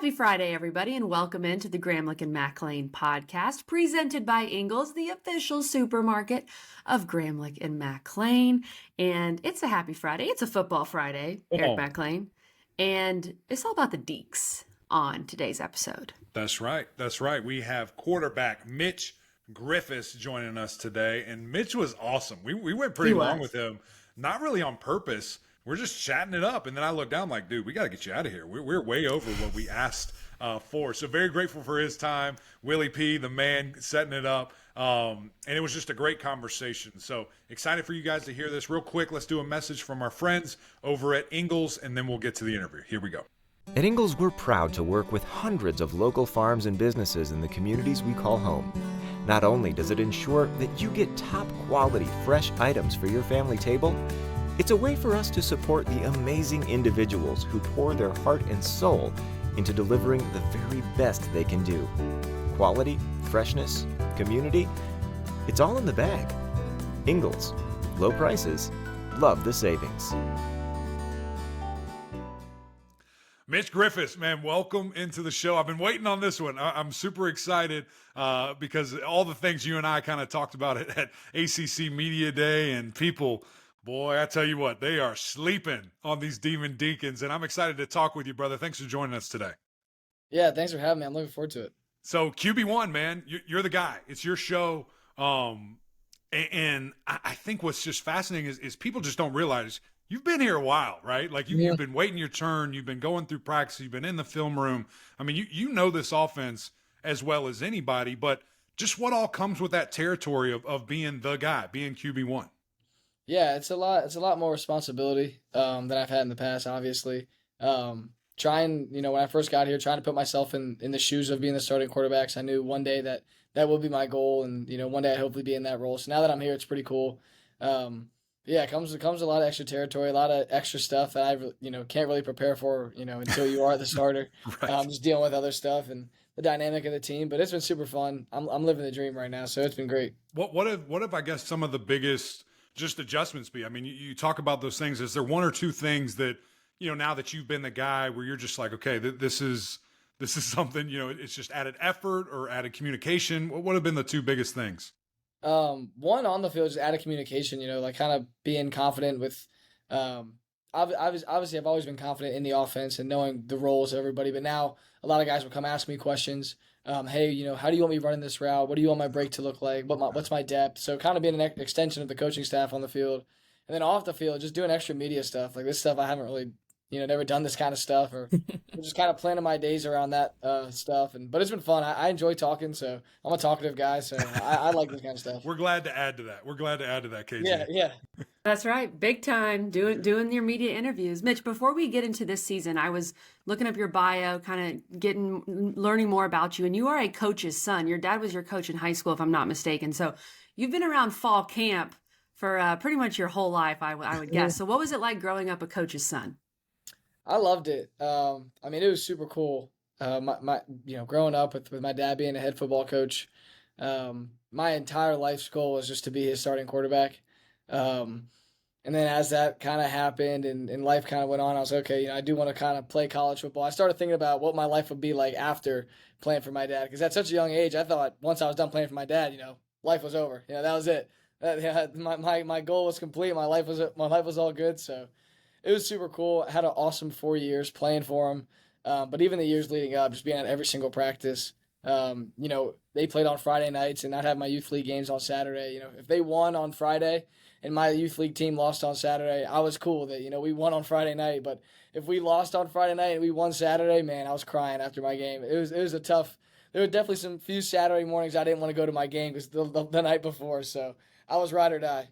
Happy Friday, everybody, and welcome into the Gramlich and McLean podcast, presented by Ingles, the official supermarket of Gramlich and McLean. And it's a happy Friday. It's a football Friday, Eric McLean. And it's all about the Deacons on today's episode. That's right. That's right. We have quarterback Mitch Griffis joining us today. And Mitch was awesome. We went pretty long with him, not really on purpose. We're just chatting it up. And then I looked down like, dude, we got to get you out of here. We're way over what we asked for. So very grateful for his time. Willie P, the man, setting it up. And it was just a great conversation. So excited for you guys to hear this. Real quick, let's do a message from our friends over at Ingles, and then we'll get to the interview. Here we go. At Ingles, we're proud to work with hundreds of local farms and businesses in the communities we call home. Not only does it ensure that you get top quality, fresh items for your family table, it's a way for us to support the amazing individuals who pour their heart and soul into delivering the very best they can do. Quality, freshness, community, it's all in the bag. Ingles, low prices, love the savings. Mitch Griffis, man, welcome into the show. I've been waiting on this one. I'm super excited because all the things you and I kind of talked about at ACC Media Day, and people, boy, I tell you what, they are sleeping on these Demon Deacons, and I'm excited to talk with you, brother. Thanks for joining us today. Yeah, thanks for having me. I'm looking forward to it. So QB1, man, you're the guy. It's your show. And I think what's just fascinating is people just don't realize you've been here a while, right? Like you've been waiting your turn. You've been going through practice. You've been in the film room. I mean, you know this offense as well as anybody, but just what all comes with that territory of being the guy, being QB1. Yeah, it's a lot more responsibility than I've had in the past, obviously. When I first got here, trying to put myself in the shoes of being the starting quarterbacks, I knew one day that will be my goal, and one day I'd hopefully be in that role. So now that I'm here, it's pretty cool. It comes a lot of extra territory, a lot of extra stuff that I can't really prepare for until you are the starter. Right. Just dealing with other stuff and the dynamic of the team, but it's been super fun. I'm living the dream right now, so it's been great. What have I guess some of the biggest just adjustments be? I mean, you talk about those things. Is there one or two things that now that you've been the guy where you're just like, okay, this is something, it's just added effort or added communication? What have been the two biggest things? One on the field is added communication, like kind of being confident with, obviously I've always been confident in the offense and knowing the roles of everybody, but now a lot of guys will come ask me questions. Hey, how do you want me running this route? What do you want my break to look like? What's my depth? So kind of being an extension of the coaching staff on the field, and then off the field, just doing extra media stuff. Like this stuff I haven't really, never done this kind of stuff, or just kind of planning my days around that stuff. But it's been fun. I enjoy talking, so I'm a talkative guy, so I like this kind of stuff. We're glad to add to that. KJ. Yeah. That's right. Big time doing your media interviews. Mitch, before we get into this season, I was looking up your bio, kind of learning more about you. And you are a coach's son. Your dad was your coach in high school, if I'm not mistaken. So you've been around fall camp for pretty much your whole life, I would guess. So what was it like growing up a coach's son? I loved it. It was super cool. Growing up with my dad being a head football coach, my entire life's goal was just to be his starting quarterback. And then as that kind of happened and life kind of went on, I was like, okay, I do want to kind of play college football. I started thinking about what my life would be like after playing for my dad, because at such a young age, I thought once I was done playing for my dad, life was over. That was it. My goal was complete. My life was all good. So it was super cool. I had an awesome 4 years playing for him. But even the years leading up, just being at every single practice, they played on Friday nights, and I'd have my youth league games on Saturday. If they won on Friday and my youth league team lost on Saturday, I was cool that, we won on Friday night. But if we lost on Friday night and we won Saturday, man, I was crying after my game. It was a tough. There were definitely few Saturday mornings I didn't want to go to my game because the night before. So I was ride or die.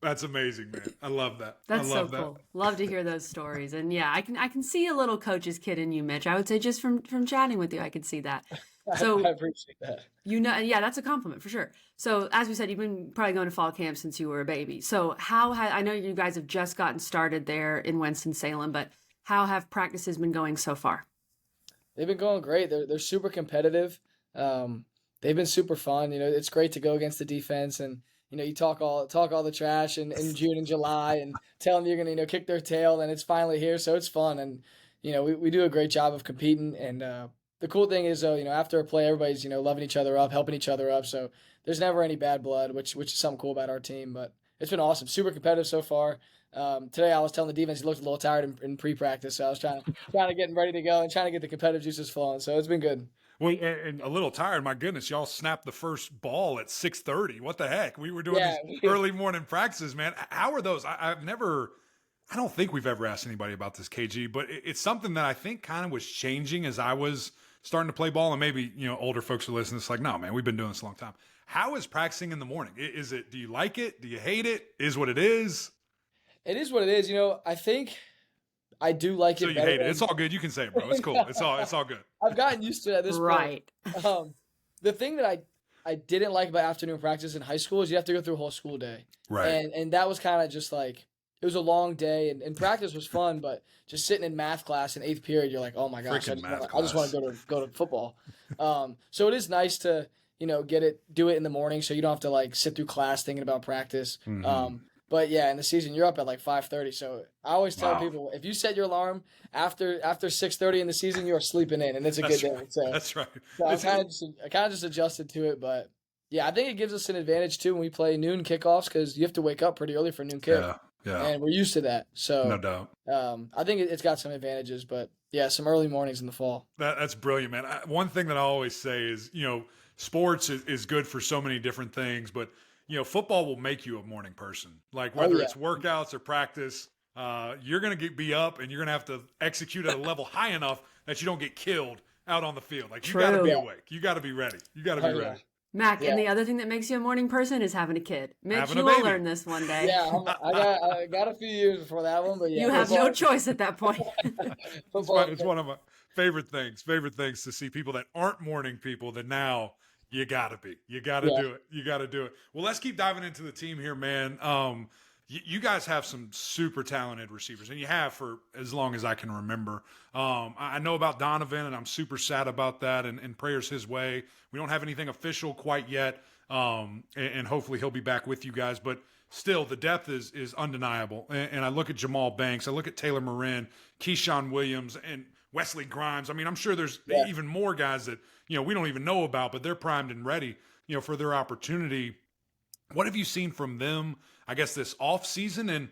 That's amazing, man. I love that. That's so cool. Love to hear those stories. And yeah, I can see a little coach's kid in you, Mitch. I would say just from chatting with you, I could see that. So I appreciate that. Yeah, that's a compliment for sure. So as we said, you've been probably going to fall camp since you were a baby. So I know you guys have just gotten started there in Winston-Salem, but how have practices been going so far? They've been going great. They're super competitive. They've been super fun. It's great to go against the defense, and you talk all the trash in June and July and tell them you're gonna kick their tail, and it's finally here, so it's fun. And we do a great job of competing. And the cool thing is, though, after a play, everybody's, loving each other up, helping each other up. So there's never any bad blood, which is something cool about our team. But it's been awesome. Super competitive so far. Today I was telling the defense he looked a little tired in pre-practice, so I was trying to get him ready to go and trying to get the competitive juices flowing. So it's been good. Well, and a little tired. My goodness, y'all snapped the first ball at 6:30. What the heck? We were doing these early morning practices, man. How are those? I don't think we've ever asked anybody about this, KG, but it's something that I think kind of was changing as I was starting to play ball. And maybe, older folks are listening. It's like, no, man, we've been doing this a long time. How is practicing in the morning? Do you like it? Do you hate it? Is what it is? It is what it is. I think I do like it. So you hate it. It's all good. You can say it, bro. It's cool. It's all good. I've gotten used to it at this right. point. The thing that I didn't like about afternoon practice in high school is you have to go through a whole school day. Right. And that was kind of just like, it was a long day, and practice was fun, but just sitting in math class in 8th period, you're like, oh my gosh, I just want to go to football. So it is nice to, do it in the morning so you don't have to like sit through class thinking about practice. Mm-hmm. But yeah, in the season you're up at like 5:30. So I always tell people, if you set your alarm after 6:30 in the season, you're sleeping in, and it's a good day. So that's right. So I kind of just adjusted to it, but yeah, I think it gives us an advantage too when we play noon kickoffs because you have to wake up pretty early for noon kick. Yeah. And we're used to that. So no doubt. I think it's got some advantages, but yeah, some early mornings in the fall. That's brilliant, man. One thing that I always say is, sports is good for so many different things, but football will make you a morning person. Like whether it's workouts or practice, you're going to be up and you're going to have to execute at a level high enough that you don't get killed out on the field. Like you got to be awake. You got to be ready. You got to be ready. Mac, and the other thing that makes you a morning person is having a kid. Mitch, you will learn this one day. Yeah, I got a few years before that one, but yeah. You have no choice at that point. It's one of my favorite things to see people that aren't morning people that now you got to be. You got to do it. You got to do it. Well, let's keep diving into the team here, man. You guys have some super talented receivers, and you have for as long as I can remember. I know about Donovan, and I'm super sad about that, and prayers his way. We don't have anything official quite yet, and hopefully he'll be back with you guys. But still, the depth is undeniable. And I look at Jamal Banks, I look at Taylor Marin, Keyshawn Williams, and Wesley Grimes. I mean, I'm sure there's even more guys that we don't even know about, but they're primed and ready for their opportunity. What have you seen from them, I guess, this off season? And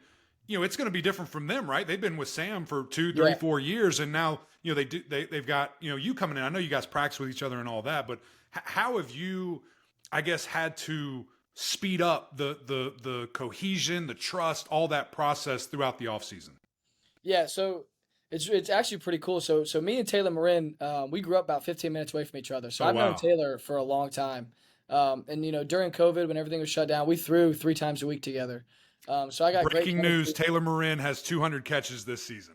it's going to be different from them, right? They've been with Sam for 2, 3, 4 years, and now they've got you coming in. I know you guys practice with each other and all that, but how have you, I guess, had to speed up the cohesion, the trust, all that process throughout the off season? Yeah, so it's actually pretty cool. So me and Taylor Marin, we grew up about 15 minutes away from each other. So I've known Taylor for a long time. And during COVID, when everything was shut down, we threw 3 times a week together. So I got breaking news: Taylor Marin has 200 catches this season.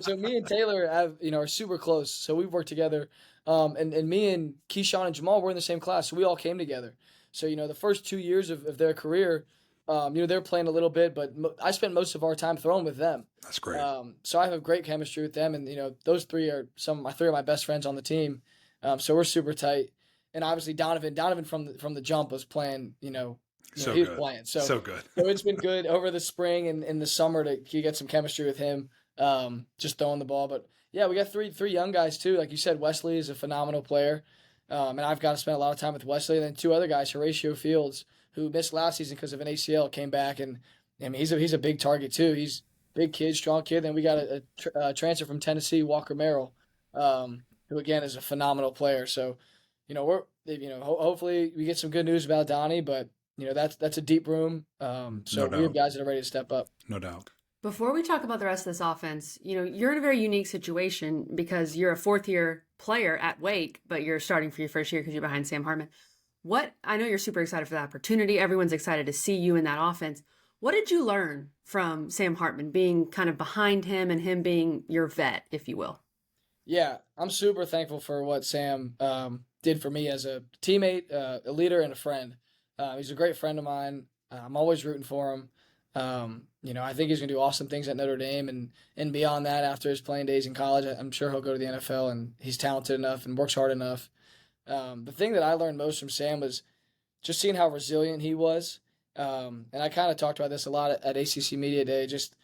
so me and Taylor are super close. So we've worked together. And me and Keyshawn and Jamal were in the same class, so we all came together. So the first 2 years of their career, they're playing a little bit, but I spent most of our time throwing with them. That's great. So I have great chemistry with them, and those 3 are my 3 of my best friends on the team. So we're super tight. And obviously Donovan from the jump was playing, so he was good. playing. So good. So it's been good over the spring and in the summer to get some chemistry with him, just throwing the ball. But yeah, we got three young guys too. Like you said, Wesley is a phenomenal player. And I've got to spend a lot of time with Wesley. And then 2 other guys, Horatio Fields, who missed last season because of an ACL, came back. And I mean, he's a big target too. He's a big kid, strong kid. Then we got a transfer from Tennessee, Walker Merrill, who again is a phenomenal player. So, we're hopefully we get some good news about Donnie, but that's a deep room. So we have guys that are ready to step up. No doubt. Before we talk about the rest of this offense, you're in a very unique situation because you're a 4th-year player at Wake, but you're starting for your first year because you're behind Sam Hartman. I know you're super excited for the opportunity. Everyone's excited to see you in that offense. What did you learn from Sam Hartman being kind of behind him and him being your vet, if you will? Yeah, I'm super thankful for what Sam did for me as a teammate, a leader, and a friend. He's a great friend of mine. I'm always rooting for him. I think he's going to do awesome things at Notre Dame and beyond that after his playing days in college. I'm sure he'll go to the NFL, and he's talented enough and works hard enough. The thing that I learned most from Sam was just seeing how resilient he was. And I kind of talked about this a lot at ACC Media Day, just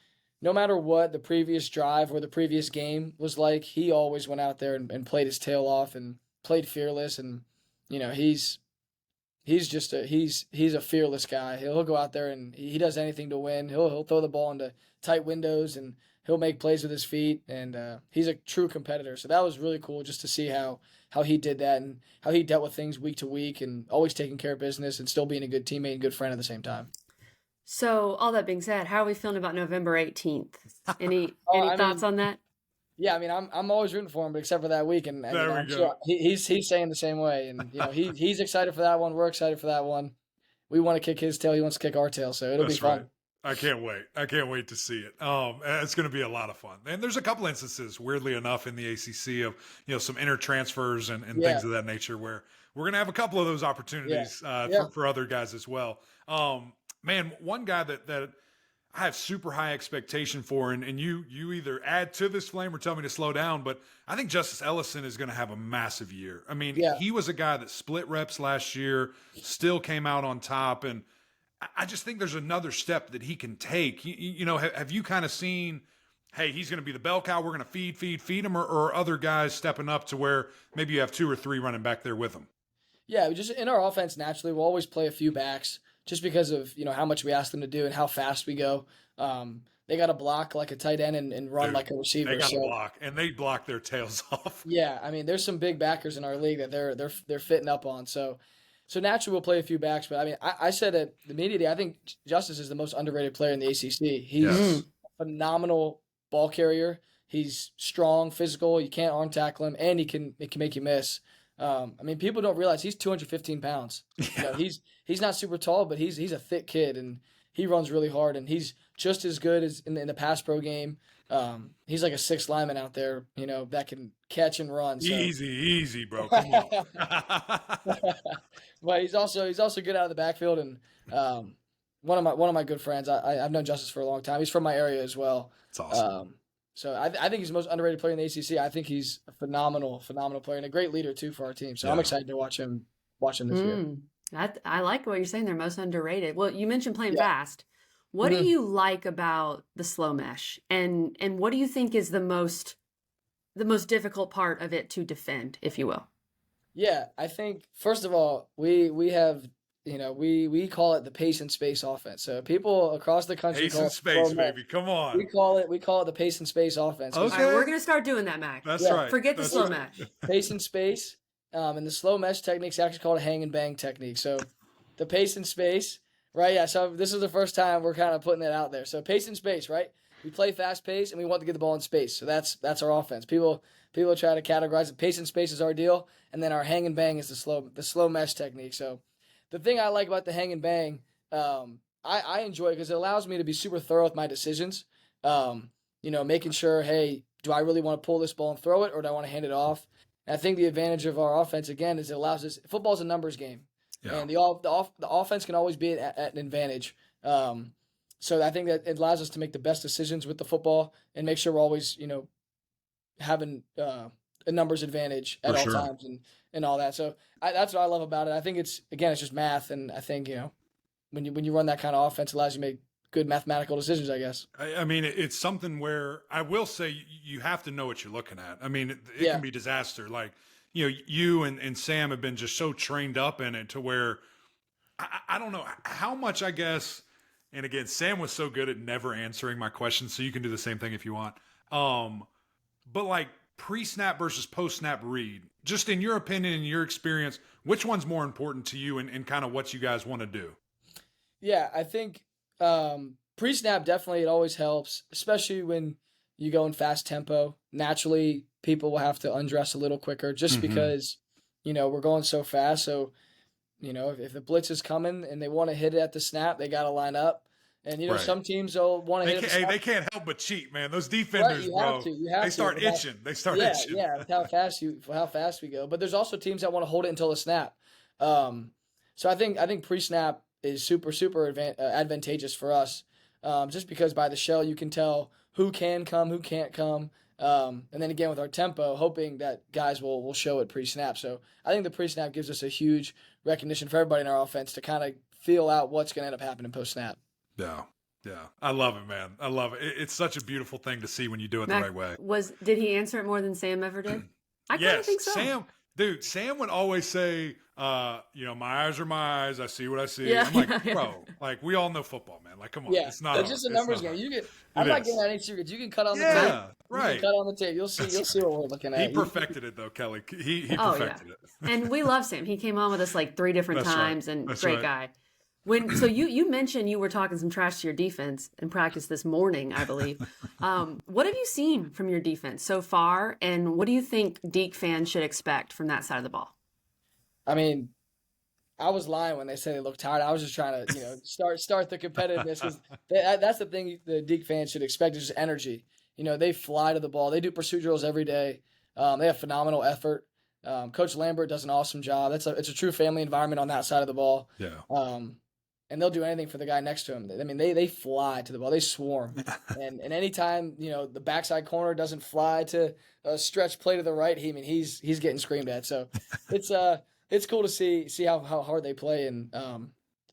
no matter what the previous drive or the previous game was like, he always went out there and played his tail off and played fearless. And, he's a fearless guy. He'll go out there and he does anything to win. He'll throw the ball into tight windows and he'll make plays with his feet. And he's a true competitor. So that was really cool just to see how he did that and how he dealt with things week to week and always taking care of business and still being a good teammate and good friend at the same time. So all that being said, how are we feeling about November 18th? Any thoughts on that? Yeah, I mean, I'm always rooting for him, but except for that week, and I'm sure he's saying the same way, and he's excited for that one. We're excited for that one. We want to kick his tail. He wants to kick our tail, so it'll be fun. Right. I can't wait. I can't wait to see it. It's going to be a lot of fun. And there's a couple instances, weirdly enough, in the ACC of some inter transfers and things of that nature where we're going to have a couple of those opportunities for other guys as well. Man, one guy that I have super high expectation for, and you either add to this flame or tell me to slow down, but I think Justice Ellison is going to have a massive year. I mean, he was a guy that split reps last year, still came out on top, and I just think there's another step that he can take. Have you kind of seen, hey, he's going to be the bell cow, we're going to feed him, or other guys stepping up to where maybe you have 2 or 3 running back there with him? Yeah, just in our offense, naturally, we'll always play a few backs. Just because of how much we ask them to do and how fast we go. They got to block like a tight end and run like a receiver. They got to block, and they block their tails off. Yeah, I mean, there's some big backers in our league that they're fitting up on. So naturally we'll play a few backs. But I mean, I said at the media day, I think Justice is the most underrated player in the ACC. He's a phenomenal ball carrier. He's strong, physical. You can't arm tackle him, and he can make you miss. I mean, people don't realize he's 215 pounds. Yeah. He's not super tall, but he's a thick kid, and he runs really hard, and he's just as good as in the pass pro game. He's like a 6th lineman out there, that can catch and run. So. Easy, bro. Come on. But he's also good out of the backfield, and one of my good friends. I've known Justice for a long time. He's from my area as well. That's awesome. So I think he's the most underrated player in the ACC. I think he's a phenomenal player and a great leader too for our team. So I'm excited to watch him this year. I like what you're saying. They're most underrated. Well, you mentioned playing fast. What do you like about the slow mesh, and what do you think is the most difficult part of it to defend, if you will? Yeah, I think first of all we have. We call it the pace and space offense. So people across the country pace and space, baby. Come on. We call it the pace and space offense. Okay. All right, we're gonna start doing that, Mac. That's right. Forget the slow mesh. Pace and space, and the slow mesh technique is actually called a hang and bang technique. So the pace and space, right? Yeah. So this is the first time we're kind of putting that out there. So pace and space, right? We play fast pace and we want to get the ball in space. So that's our offense. People try to categorize it. Pace and space is our deal, and then our hang and bang is the slow mesh technique. So. The thing I like about the hang and bang, I enjoy it because it allows me to be super thorough with my decisions. Making sure, hey, do I really want to pull this ball and throw it, or do I want to hand it off? And I think the advantage of our offense, again, is it allows us – football's a numbers game. Yeah. And the offense can always be at an advantage. So I think that it allows us to make the best decisions with the football and make sure we're always, having a numbers advantage at all times and all that. So that's what I love about it. I think it's just math. And I think, when you run that kind of offense, it allows you to make good mathematical decisions, I guess. I mean, it's something where I will say you have to know what you're looking at. I mean, it can be disaster. Like, you and Sam have been just so trained up in it to where I don't know how much, I guess. And again, Sam was so good at never answering my questions. So you can do the same thing if you want. But like pre-snap versus post-snap read, just in your opinion, in your experience, which one's more important to you and kind of what you guys want to do? Yeah, I think pre-snap, definitely it always helps, especially when you go in fast tempo. Naturally, people will have to undress a little quicker just because, we're going so fast. So, if the blitz is coming and they want to hit it at the snap, they got to line up. And, some teams will want to hit it. Hey, they can't help but cheat, man. Those defenders, bro, they start itching. They start itching. Yeah, with how fast we go. But there's also teams that want to hold it until the snap. So I think pre-snap is super, super advantageous for us, just because by the shell you can tell who can come, who can't come. And then again with our tempo, hoping that guys will show it pre-snap. So I think the pre-snap gives us a huge recognition for everybody in our offense to kind of feel out what's going to end up happening post-snap. Yeah. Yeah, I love it, man. I love it. It's such a beautiful thing to see when you do it the right way. Did he answer it more than Sam ever did? I kind of Yes, think so. Sam would always say, my eyes are my eyes. I see what I see. Yeah, I'm like, yeah. bro, like we all know football, man. Like, come on, Yeah, it's not it's hard. just a It's numbers not game. hard. I'm It not is. getting any secrets. You can cut on the Yeah, tape. You right. can cut on the tape. You'll see what we're looking He at. perfected it though, Kelly. He Oh, perfected it. And we love Sam. He came on with us like 3 different That's right. times and That's great right. guy. So you mentioned you were talking some trash to your defense in practice this morning, I believe. What have you seen from your defense so far, and what do you think Deke fans should expect from that side of the ball? I mean, I was lying when they said they looked tired. I was just trying to, start the competitiveness because that's the thing the Deke fans should expect is just energy. They fly to the ball. They do pursuit drills every day. They have phenomenal effort. Coach Lambert does an awesome job. It's a true family environment on that side of the ball. Yeah. And they'll do anything for the guy next to him. I mean, they fly to the ball. They swarm. and anytime, the backside corner doesn't fly to a stretch play to the right, he's getting screamed at. So it's cool to see how hard they play. And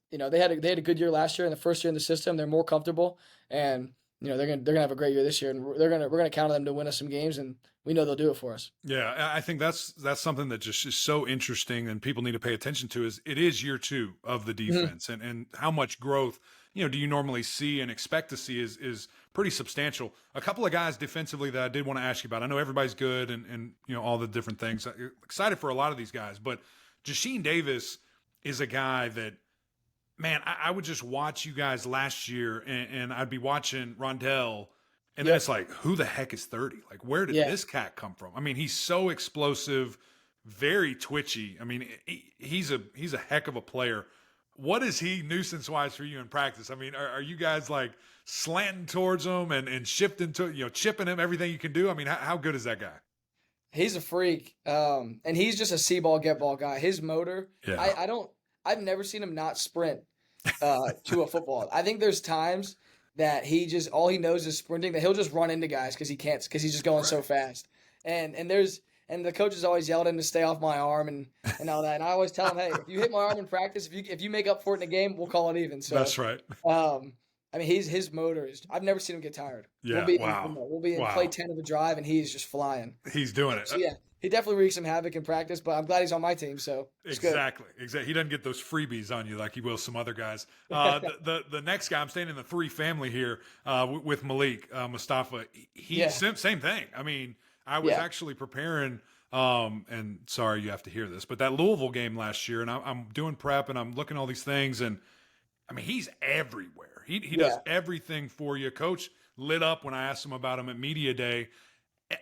they had a good year last year and the first year in the system. They're more comfortable, and they're gonna have a great year this year. And we're gonna count on them to win us some games, and we know they'll do it for us. Yeah, I think that's something that just is so interesting and people need to pay attention to. Is it is year 2 of the defense, and how much growth do you normally see and expect to see is pretty substantial. A couple of guys defensively that I did want to ask you about. I know everybody's good and all the different things. I'm excited for a lot of these guys, but Jasheen Davis is a guy that, man, I would just watch you guys last year, and I'd be watching Rondell. And then it's like, who the heck is 30? Like, where did this cat come from? I mean, he's so explosive, very twitchy. I mean, he's a heck of a player. What is he nuisance-wise for you in practice? I mean, are you guys like slanting towards him and shifting to, chipping him, everything you can do? I mean, how good is that guy? He's a freak. And he's just a see ball, get ball guy. His motor, I've never seen him not sprint to a football. I think there's times that all he knows is sprinting, that he'll just run into guys because he's just going so fast. And the coaches always yelled at him to stay off my arm and all that. And I always tell him, hey, if you hit my arm in practice, if you make up for it in a game, we'll call it even. So that's right. I mean, his motor is. I've never seen him get tired. Yeah, we'll be in play 10 of a drive, and he's just flying. He's doing it. So, yeah, he definitely wreaks some havoc in practice, but I'm glad he's on my team. So it's exactly. He doesn't get those freebies on you like he will some other guys. The next guy, I'm staying in the 3 family here with Malik Mustafa. Same thing. I mean, I was actually preparing. And sorry you have to hear this, but that Louisville game last year, and I'm doing prep and I'm looking at all these things, and I mean, he's everywhere. He does everything for you. Coach lit up when I asked him about him at Media Day.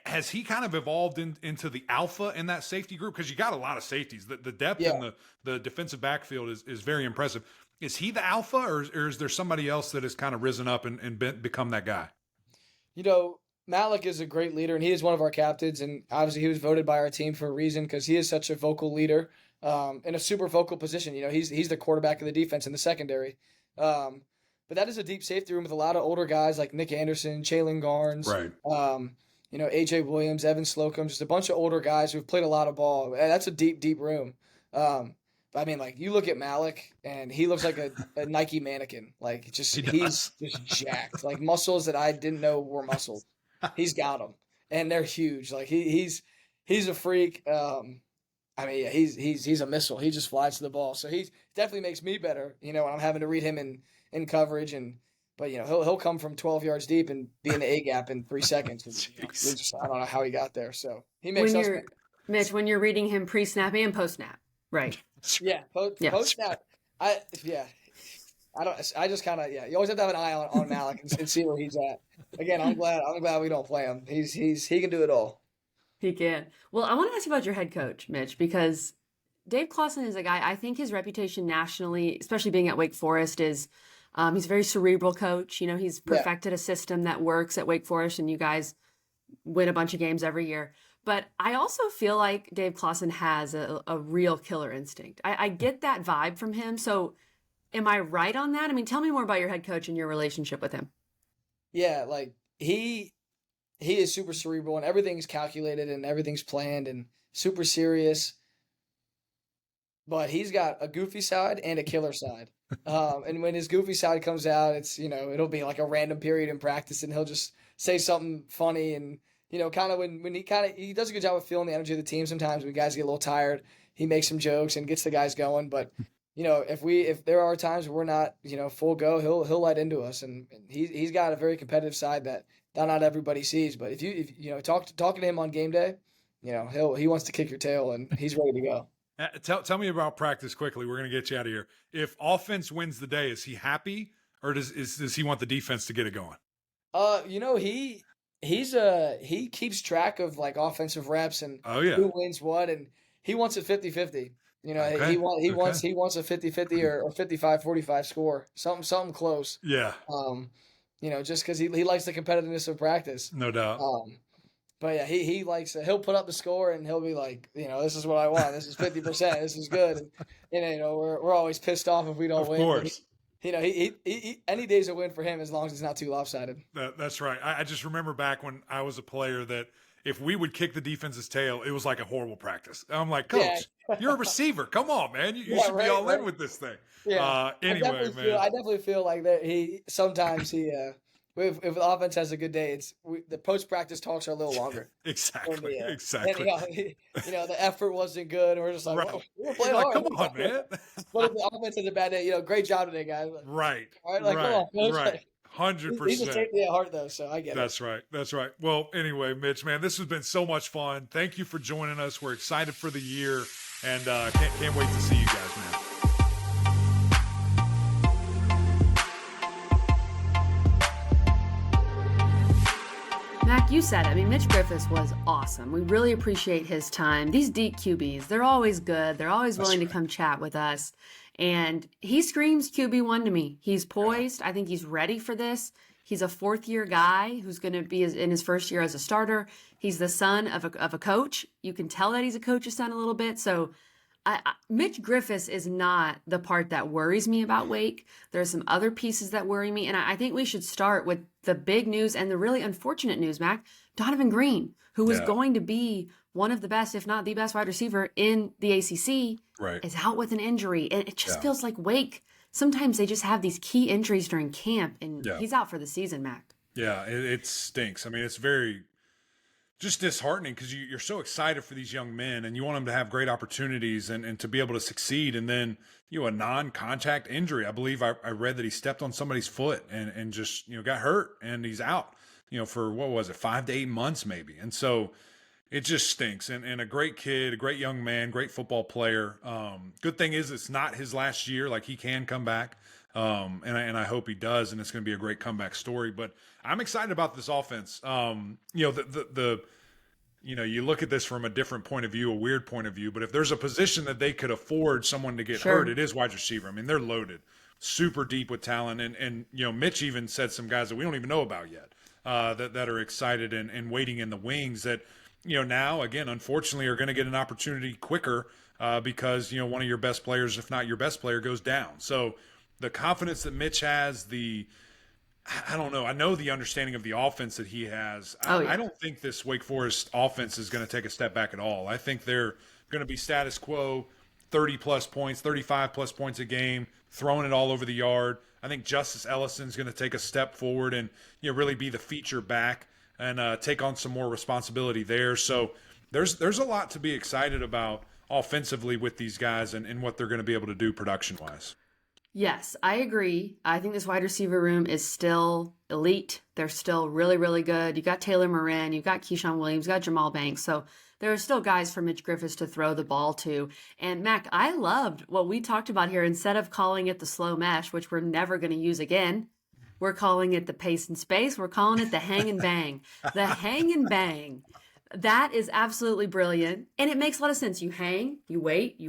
Has he kind of evolved into the alpha in that safety group? Because you got a lot of safeties. The depth in the defensive backfield is very impressive. Is he the alpha, or is there somebody else that has kind of risen up and become that guy? Malik is a great leader, and he is one of our captains, and obviously he was voted by our team for a reason because he is such a vocal leader in a super vocal position. He's the quarterback of the defense in the secondary. But that is a deep safety room with a lot of older guys like Nick Anderson, Jalen Garnes, right. AJ Williams, Evan Slocum, just a bunch of older guys who've played a lot of ball. And that's a deep, deep room. But I mean, like, you look at Malik, and he looks like a Nike mannequin. Like, he's just jacked. Like, muscles that I didn't know were muscles. He's got them, and they're huge. Like, he's a freak. He's a missile. He just flies to the ball. So he definitely makes me better, when I'm having to read him in coverage. But he'll come from 12 yards deep and be in the A gap in 3 seconds. I don't know how he got there. So he makes us better. Mitch, when you're reading him pre-snap and post-snap, right? Yeah, post-snap. I just kind of you always have to have an eye on Malik and see where he's at. Again, I'm glad we don't play him. He can do it all. He can. Well, I want to ask you about your head coach, Mitch, because Dave Clawson is a guy, I think his reputation nationally, especially being at Wake Forest, is he's a very cerebral coach. He's perfected a system that works at Wake Forest, and you guys win a bunch of games every year. But I also feel like Dave Clawson has a real killer instinct. I get that vibe from him. So am I right on that? I mean, tell me more about your head coach and your relationship with him. Yeah, like he is super cerebral, and everything's calculated and everything's planned and super serious. But he's got a goofy side and a killer side. And when his goofy side comes out, it's, it'll be like a random period in practice and he'll just say something funny. And, kind of when he does a good job of feeling the energy of the team sometimes when guys get a little tired, he makes some jokes and gets the guys going. But, if there are times where we're not, full go, he'll let into us. And he's got a very competitive side that not everybody sees. But if talking to him on game day, he wants to kick your tail and he's ready to go. Tell me about practice quickly. We're going to get you out of here. If offense wins the day, is he happy, or does he want the defense to get it going? He keeps track of like offensive reps and who wins what, and he wants it 50-50. Okay. He wants a 50-50 or 55-45 score, something close. Yeah. Just because he likes the competitiveness of practice. No doubt. But yeah, he likes he'll put up the score and he'll be like, this is what I want. This is 50%. This is good. And we're always pissed off if we don't win. Of course. He any day's a win for him as long as it's not too lopsided. That's right. I just remember back when I was a player that if we would kick the defense's tail, it was like a horrible practice. I'm like, Coach, you're a receiver. Come on, man. You should be all in with this thing. Yeah. Anyway, man. I definitely feel like that sometimes if the offense has a good day, the post-practice talks are a little longer. Exactly. And, Exactly. the effort wasn't good, and we're just like, right. we're playing hard. Come on, man. But if the offense has a bad day, great job today, guys. Right. All right, come on, coach. Right. 100%. He's a safety at heart, though, so I get it. That's right. Well, anyway, Mitch, man, this has been so much fun. Thank you for joining us. We're excited for the year, and can't wait to see you guys, man. Mac, you said it. I mean, Mitch Griffis was awesome. We really appreciate his time. These deep QBs, they're always good. They're always willing to come chat with us. And he screams QB1 to me. He's poised. I think he's ready for this. He's a fourth-year guy who's going to be in his first year as a starter. He's the son of a coach. You can tell that he's a coach's son a little bit. So Mitch Griffis is not the part that worries me about Wake. There's some other pieces that worry me. And I think we should start with the big news and the really unfortunate news, Mac. Donovan Green, who was going to be one of the best, if not the best wide receiver in the ACC, is out with an injury. And it just feels like Wake, sometimes they just have these key injuries during camp, and he's out for the season, Mac. Yeah, it stinks. I mean, it's very just disheartening because you're so excited for these young men and you want them to have great opportunities and to be able to succeed. And then, a non-contact injury. I believe I read that he stepped on somebody's foot and just, got hurt and he's out, for what was it, 5 to 8 months maybe. And so it just stinks. And a great kid, a great young man, great football player. Good thing is it's not his last year. Like, he can come back. And I hope he does. And it's going to be a great comeback story, but I'm excited about this offense. You look at this from a different point of view, a weird point of view, but if there's a position that they could afford someone to get hurt, it is wide receiver. I mean, they're loaded, super deep with talent. And Mitch even said some guys that we don't even know about yet, that are excited and waiting in the wings that, now again, unfortunately are going to get an opportunity quicker, because, one of your best players, if not your best player, goes down. So the confidence that Mitch has, I don't know. I know the understanding of the offense that he has. I don't think this Wake Forest offense is going to take a step back at all. I think they're going to be status quo, 30-plus points, 35-plus points a game, throwing it all over the yard. I think Justice Ellison's going to take a step forward and really be the feature back and take on some more responsibility there. So there's a lot to be excited about offensively with these guys and what they're going to be able to do production-wise. Yes, I agree. I think this wide receiver room is still elite. They're still really, really good. You got Taylor Moran, you've got Keyshawn Williams, you got Jamal Banks. So there are still guys for Mitch Griffis to throw the ball to. And Mac, I loved what we talked about here. Instead of calling it the slow mesh, which we're never going to use again, we're calling it the pace and space. We're calling it the hang and bang. The hang and bang. That is absolutely brilliant. And it makes a lot of sense. You hang, you wait,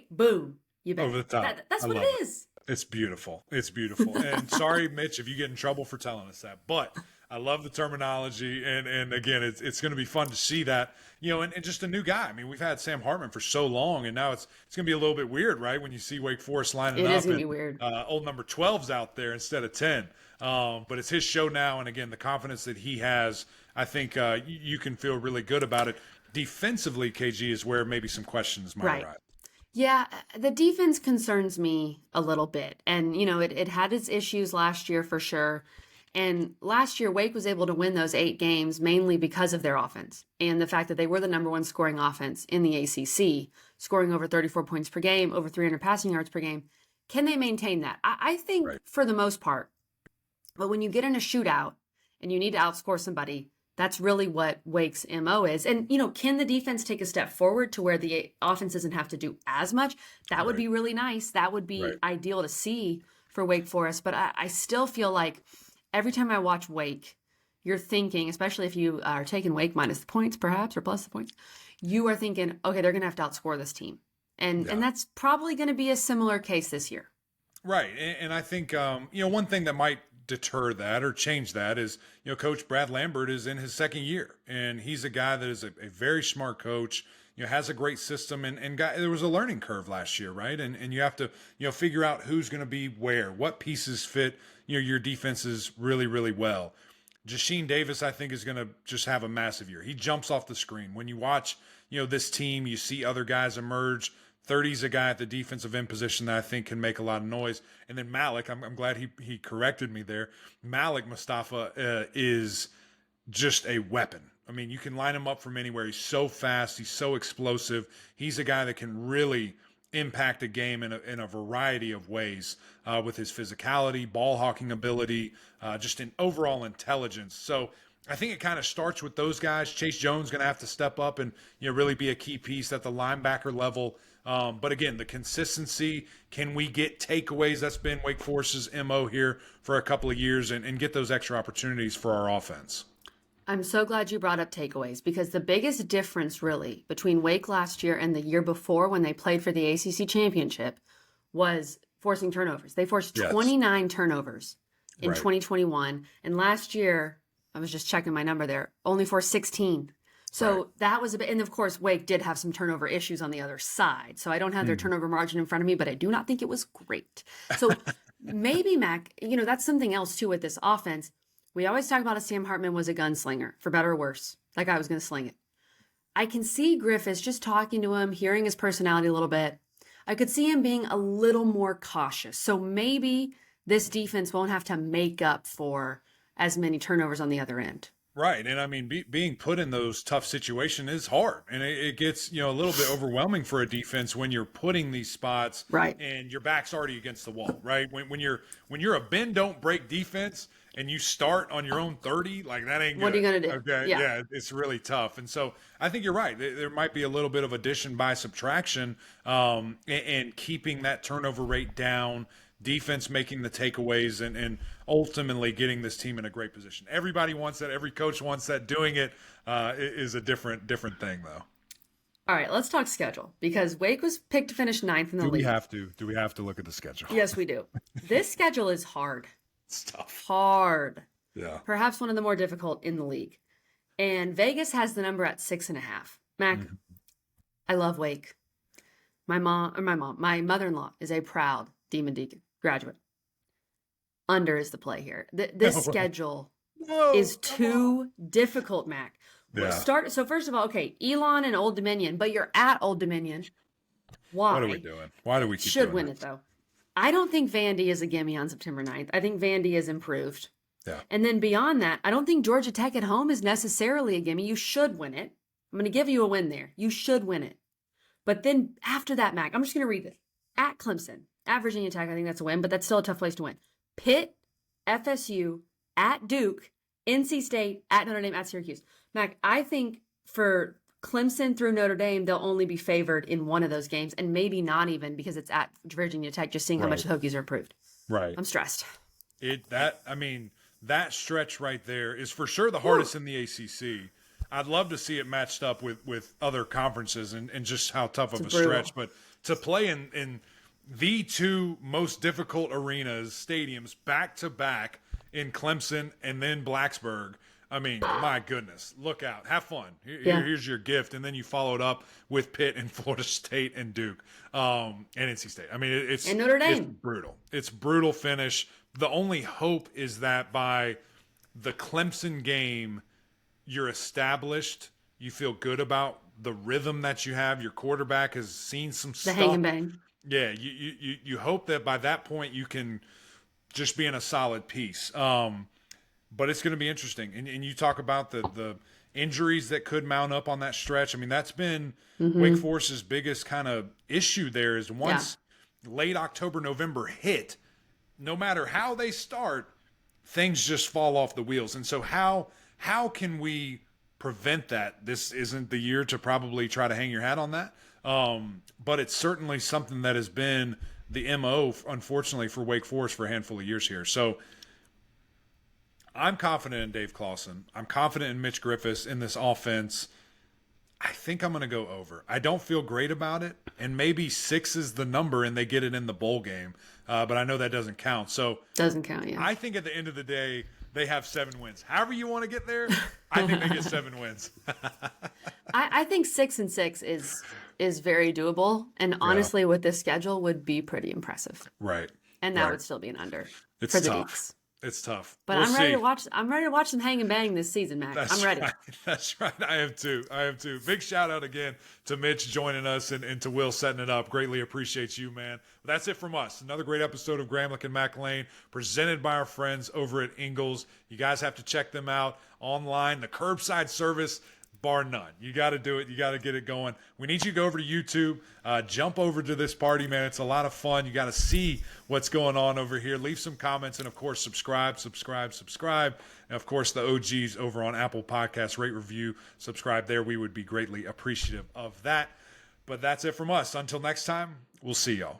boom. You bang. Over the top. That's what it is. It's beautiful. It's beautiful. And sorry, Mitch, if you get in trouble for telling us that, but I love the terminology. And again, it's going to be fun to see that, and just a new guy. I mean, we've had Sam Hartman for so long, and now it's going to be a little bit weird, right? When you see Wake Forest lining up. It is going to be weird. Old number 12's out there instead of 10. But it's his show now. And again, the confidence that he has, I think you can feel really good about it. Defensively, KG, is where maybe some questions might arise. Yeah, the defense concerns me a little bit. And, it had its issues last year for sure. And last year, Wake was able to win those 8 games mainly because of their offense and the fact that they were the number one scoring offense in the ACC, scoring over 34 points per game, over 300 passing yards per game. Can they maintain that? I think Right. for the most part. But when you get in a shootout and you need to outscore somebody, that's really what Wake's MO is. And, can the defense take a step forward to where the offense doesn't have to do as much? That would Right. be really nice. That would be Right. ideal to see for Wake Forest. But I still feel like every time I watch Wake, you're thinking, especially if you are taking Wake minus the points, perhaps, or plus the points, you are thinking, okay, they're going to have to outscore this team. And Yeah. and that's probably going to be a similar case this year. Right. And I think, one thing that might deter that or change that is, Coach Brad Lambert is in his second year, and he's a guy that is a very smart coach, has a great system, and there was a learning curve last year, right? And you have to, figure out who's going to be where, what pieces fit, your defenses really, really well. Jasheen Davis, I think, is going to just have a massive year. He jumps off the screen. When you watch, this team, you see other guys emerge. 30's a guy at the defensive end position that I think can make a lot of noise. And then Malik, I'm glad he corrected me there. Malik Mustafa is just a weapon. I mean, you can line him up from anywhere. He's so fast. He's so explosive. He's a guy that can really impact a game in a variety of ways with his physicality, ball hawking ability, just in overall intelligence. So I think it kind of starts with those guys. Chase Jones going to have to step up and really be a key piece at the linebacker level. But again, the consistency, can we get takeaways? That's been Wake Forest's MO here for a couple of years and get those extra opportunities for our offense. I'm so glad you brought up takeaways because the biggest difference really between Wake last year and the year before when they played for the ACC championship was forcing turnovers. They forced 29 turnovers in 2021. And last year, I was just checking my number there, only forced 16. So that was a bit, and of course, Wake did have some turnover issues on the other side. So I don't have their turnover margin in front of me, but I do not think it was great. So maybe, Mac, that's something else too with this offense. We always talk about Sam Hartman was a gunslinger, for better or worse. Like I was going to sling it. I can see Griffis just talking to him, hearing his personality a little bit. I could see him being a little more cautious. So maybe this defense won't have to make up for as many turnovers on the other end. Right. And I mean, being put in those tough situations is hard. And it gets, a little bit overwhelming for a defense when you're putting these spots and your back's already against the wall, right? When you're a bend, don't break defense and you start on your own 30, like that ain't good. What are you going to do? Okay. Yeah. It's really tough. And so I think you're right. There might be a little bit of addition by subtraction and keeping that turnover rate down, defense making the takeaways and ultimately getting this team in a great position. Everybody wants that. Every coach wants that. Doing it is a different thing, though. All right, let's talk schedule because Wake was picked to finish 9th in the league. Do we have to look at the schedule? Yes, we do. This schedule is hard. It's tough. Hard. Yeah. Perhaps one of the more difficult in the league. And Vegas has the number at 6.5. Mac, I love Wake. My mother-in-law is a proud Demon Deacon graduate. Under is the play here. This schedule is too difficult, Mac. Yeah. So first of all, okay, Elon and Old Dominion, but you're at Old Dominion. Why? What are we doing? Why do we keep Should doing win it? it, though. I don't think Vandy is a gimme on September 9th. I think Vandy is improved. Yeah. And then beyond that, I don't think Georgia Tech at home is necessarily a gimme. You should win it. I'm going to give you a win there. You should win it. But then after that, Mac, I'm just going to read this. At Clemson, at Virginia Tech, I think that's a win, but that's still a tough place to win. Pitt, FSU, at Duke, NC State, at Notre Dame, at Syracuse. Mac, I think for Clemson through Notre Dame, they'll only be favored in one of those games, and maybe not even because it's at Virginia Tech, just seeing how much the Hokies are improved. Right. I'm stressed. That stretch right there is for sure the hardest in the ACC. I'd love to see it matched up with other conferences and just how tough of a stretch. But to play in the two most difficult arenas, stadiums, back-to-back in Clemson and then Blacksburg, I mean, my goodness, look out. Have fun. Here's your gift. And then you follow it up with Pitt and Florida State and Duke and NC State. I mean, and Notre Dame. It's brutal. It's brutal finish. The only hope is that by the Clemson game, you're established. You feel good about the rhythm that you have. Your quarterback has seen some The stuff. hang and bang. Yeah, you hope that by that point you can just be in a solid piece. But it's going to be interesting. And you talk about the injuries that could mount up on that stretch. I mean, that's been Wake Forest's biggest kind of issue there is once late October, November hit, no matter how they start, things just fall off the wheels. And so how can we prevent that? This isn't the year to probably try to hang your hat on that. But it's certainly something that has been the MO, unfortunately, for Wake Forest for a handful of years here. So I'm confident in Dave Clawson. I'm confident in Mitch Griffis in this offense. I think I'm going to go over. I don't feel great about it, and maybe 6 is the number and they get it in the bowl game, but I know that doesn't count. So Doesn't count, yeah. I think at the end of the day, they have 7 wins. However you want to get there, I think they get 7 wins. I think 6-6 is very doable, and honestly, with this schedule, would be pretty impressive. Right. And that Right. would still be an under It's for the tough. Deacons. It's tough. But We'll I'm ready see. to watch. I'm ready to watch them hang and bang this season, Mac. I'm ready. Right. That's right. I am too. Big shout out again to Mitch joining us and to Will setting it up. Greatly appreciate you, man. But that's it from us. Another great episode of Gramlich and Mac Lane, presented by our friends over at Ingles. You guys have to check them out online. The curbside service, bar none. You got to do it. You got to get it going. We need you to go over to YouTube. Jump over to this party, man. It's a lot of fun. You got to see what's going on over here. Leave some comments and, of course, subscribe. And, of course, the OGs over on Apple Podcasts, rate, review, subscribe there. We would be greatly appreciative of that. But that's it from us. Until next time, we'll see y'all.